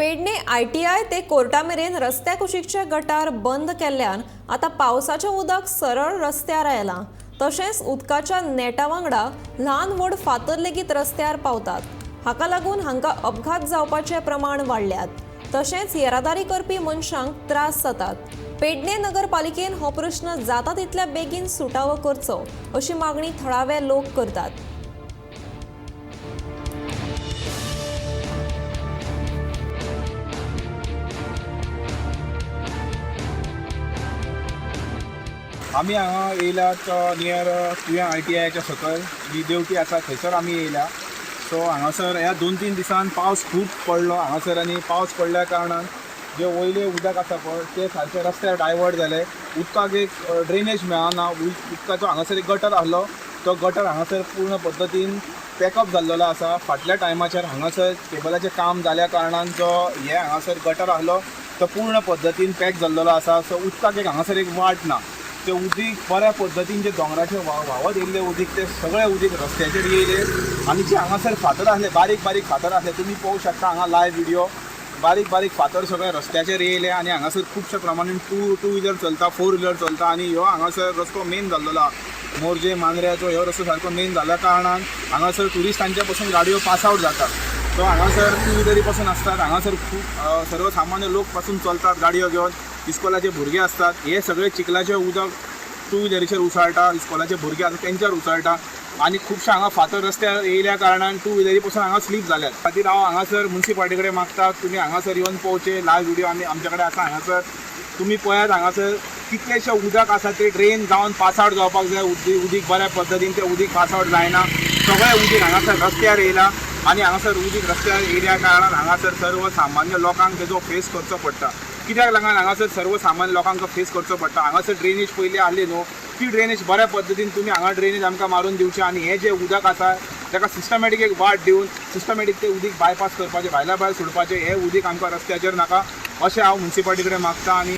Pedne ITI ते Carta मेरेन रस्त्या कुशीकचे गटार बंद केल्ल्यान आता पावसाचें उदक सरळ रस्त्यार आयलां। तशेंच उदकाच्या नेटा वांगडा ल्हान व्हड फातर लेगीत रस्त्यार पावतात। हाका लागून हांकां अपघात जावपाचें प्रमाण वाडल्यात। तशेंच येरादारी करपी मनशांक त्रास जातात। पेडणे नगरपालिकेन हो प्रश्न जाता तितल्या बेगीन सुटावो करचो अशी मागणी थळावे लोक करतात। आमी हांगा येयल्यात नियर तुवें ITIच्या सकयल जी देवटी आसा थंयसर आमी येयल्या। सो हांगासर ह्या 2-3 दिसान पावस खूब पडलो हांगासर आनी पावस पडल्या कारणान जे वयले उदक आसा पळय ते सारके रस्त्यार डायवर्ट जाले। उदकाक एक ड्रेनेज मेळना। उदकाचो हांगासर एक गटर आहलो तो गटर हांगासर पूर्ण पद्दतीन पॅकअप जाल्लो आसा। फाटल्या टायमाचेर हांगासर केबलाचें काम जाल्या कारणान जो हे हांगासर गटर आहलो तो पूर्ण पद्दतीन पॅक जाल्लो आसा। सो उदकाक एक हांगासर एक वाट ना। ते उदीक बऱ्या पद्दतीन जे दोंगराचे व्हांवत येयल्ले उदीक ते सगळे उदीक रस्त्याचेर येयले आनी जे हांगासर फातर आसले बारीक बारीक फातर आसले तुमी पळोवंक शकता हांगा लायव्ह व्हिडिओ बारीक बारीक फातर सगळे रस्त्याचेर येयले आनी हांगासर खुबशे प्रमाणान टू व्हिलर चलता 4 व्हिलर चलता आनी ह्यो हांगासर रस्तो मेन जाल्लो आसा। मोरजे मांद्र्याचो ह्यो रस्तो सारको मेन जाल्या कारणान हांगासर ट्युरिस्टांचे पासून गाडयो पास आउट जातात। सो हांगासर टू व्हिलरी पासून आसतात हांगासर खूब सर्वसामान्य लोक पासून चलतात गाडयो घेवन। इस्कॉलाचे भुरगे असतात हे सगळे चिखलाचे उदक टू व्हिलरीचेर उसळटा इस्कॉलाचे भुरगे आसा तेंचेर उसळटा आनी खुबशे हांगा फातर रस्त्यार येयल्या कारणान टू व्हिलरी पासून हांगा स्लीप जाल्यात। खातीर हांव हांगासर म्युन्सिपालिटी कडेन मागता तुमी हांगासर येवन पळोवचे लायव्ह व्हिडिओ आमचे कडेन आसा हांगासर तुमी पळयात हांगासर कितलेशे उदक आसा ते ड्रेन जावन पास आउट जावपाक जाय। उदीक बऱ्या पद्दतीन ते उदीक पास आउट जायना सगळें उदीक हांगासर रस्त्यार येयला आनी हांगासर उदीक रस्त्यार येयल्या कारणान हांगासर सर्वसामान्य लोकांक तेजो फेस करचो पडटा। कित्याक लागून हांगासर सर्वसामान्य लोकांक फेस करचो पडटा हांगासर ड्रेनेज पयलीं आहली न्हू ती ड्रेनेज बऱ्या पद्दतीन तुमी हांगा ड्रेनेज आमकां मारून दिवचे आनी हें जें उदक आसा ताका सिस्टमॅटीक एक वाट दिवन सिस्टमॅटीक तें उदीक बायपास करपाचें भायल्या भायर सोडपाचें हें उदीक आमकां रस्त्याचेर नाका अशें हांव म्युन्सिपालिटी कडेन मागता। आनी